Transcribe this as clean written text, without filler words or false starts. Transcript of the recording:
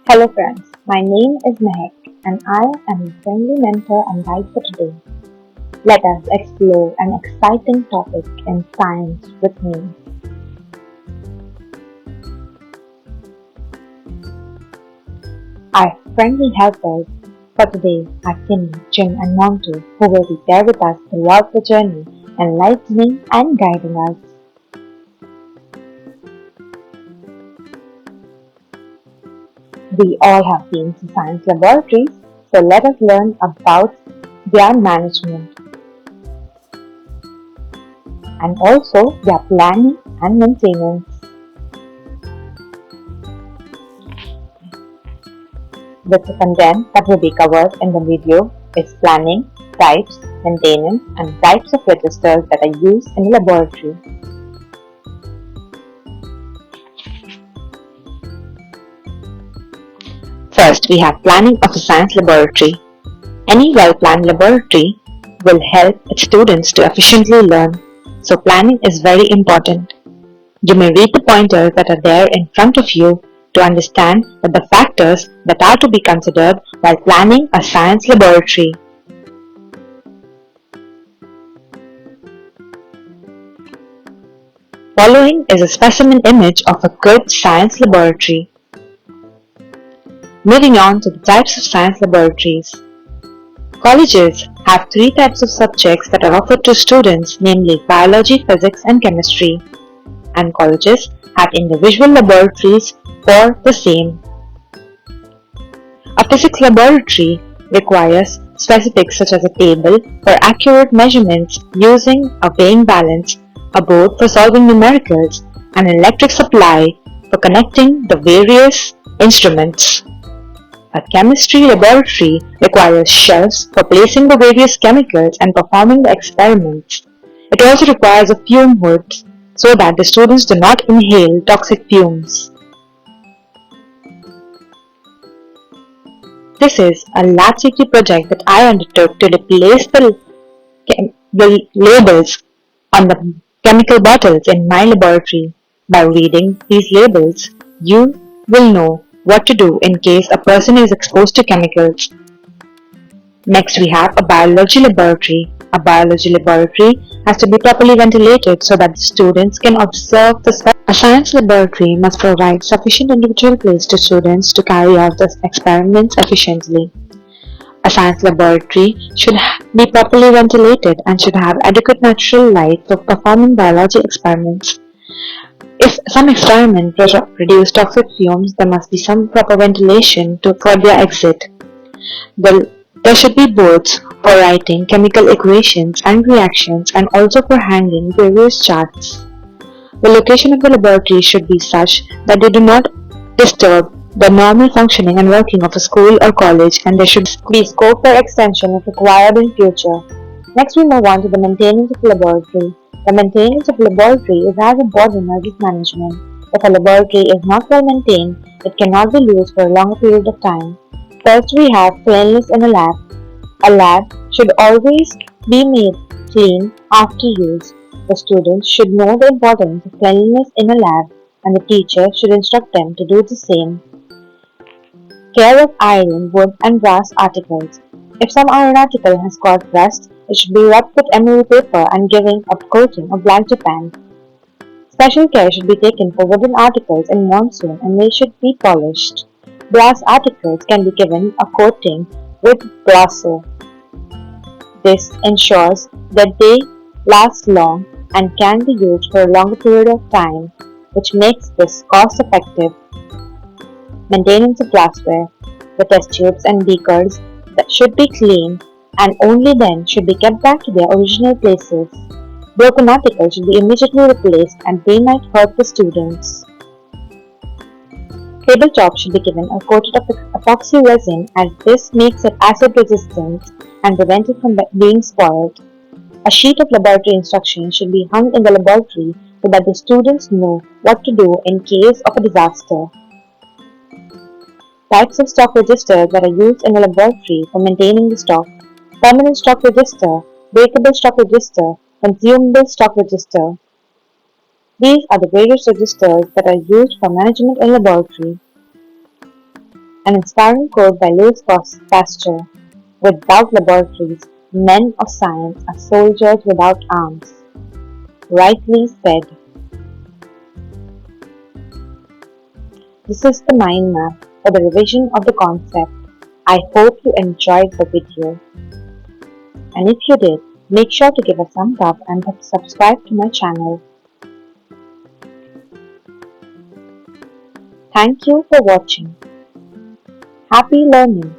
Hello friends, my name is Mahek and I am your friendly mentor and guide for today. Let us explore an exciting topic in science with me. Our friendly helpers for today are Timmy, Jim and Montu who will be there with us throughout the journey, enlightening and guiding us. We all have been to science laboratories, so let us learn about their management and also their planning and maintenance. The content that will be covered in the video is planning, types, maintenance, and types of registers that are used in the laboratory. First, we have planning of a science laboratory. Any well-planned laboratory will help its students to efficiently learn, so planning is very important. You may read the pointers that are there in front of you to understand the factors that are to be considered while planning a science laboratory. Following is a specimen image of a good science laboratory. Moving on to the types of science laboratories. Colleges have three types of subjects that are offered to students, namely biology, physics, and chemistry. And colleges have individual laboratories for the same. A physics laboratory requires specifics such as a table for accurate measurements using a weighing balance, a board for solving numericals, and an electric supply for connecting the various instruments. A chemistry laboratory requires shelves for placing the various chemicals and performing the experiments. It also requires a fume hood so that the students do not inhale toxic fumes. This is a lab safety project that I undertook to replace the labels on the chemical bottles in my laboratory. By reading these labels, you will know what to do in case a person is exposed to chemicals. Next, we have a biology laboratory. A biology laboratory has to be properly ventilated so that the students can observe the specimen. A science laboratory must provide sufficient individual place to students to carry out the experiments efficiently. A science laboratory should be properly ventilated and should have adequate natural light for performing biology experiments. If some experiment produce toxic fumes, there must be some proper ventilation for their exit. There should be boards for writing chemical equations and reactions and also for hanging various charts. The location of the laboratory should be such that they do not disturb the normal functioning and working of a school or college, and there should be scope for extension if required in future. Next, we move on to the maintenance of the laboratory. The maintenance of a laboratory is as important as its management. If a laboratory is not well maintained, it cannot be used for a longer period of time. First, we have cleanliness in a lab. A lab should always be made clean after use. The students should know the importance of cleanliness in a lab, and the teacher should instruct them to do the same. Care of iron, wood, and brass articles. If some iron article has got rust, it should be rubbed with emery paper and given a coating of black Japan. Special care should be taken for wooden articles in monsoon and they should be polished. Brass articles can be given a coating with brasso. This ensures that they last long and can be used for a longer period of time, which makes this cost effective. Maintenance of glassware. The test tubes and beakers that should be cleaned and only then should be kept back to their original places. Broken articles should be immediately replaced and they might hurt the students. Tabletop should be given a coating of epoxy resin as this makes it acid resistant and prevents it from being spoiled. A sheet of laboratory instructions should be hung in the laboratory so that the students know what to do in case of a disaster. Types of stock registers that are used in a laboratory for maintaining the stock. Permanent stock register, breakable stock register, consumable stock register. These are the various registers that are used for management in laboratory. An inspiring quote by Louis Pasteur: "Without laboratories, men of science are soldiers without arms." Rightly said. This is the mind map for the revision of the concept. I hope you enjoyed the video, and if you did, make sure to give a thumbs up and subscribe to my channel. Thank you for watching. Happy learning!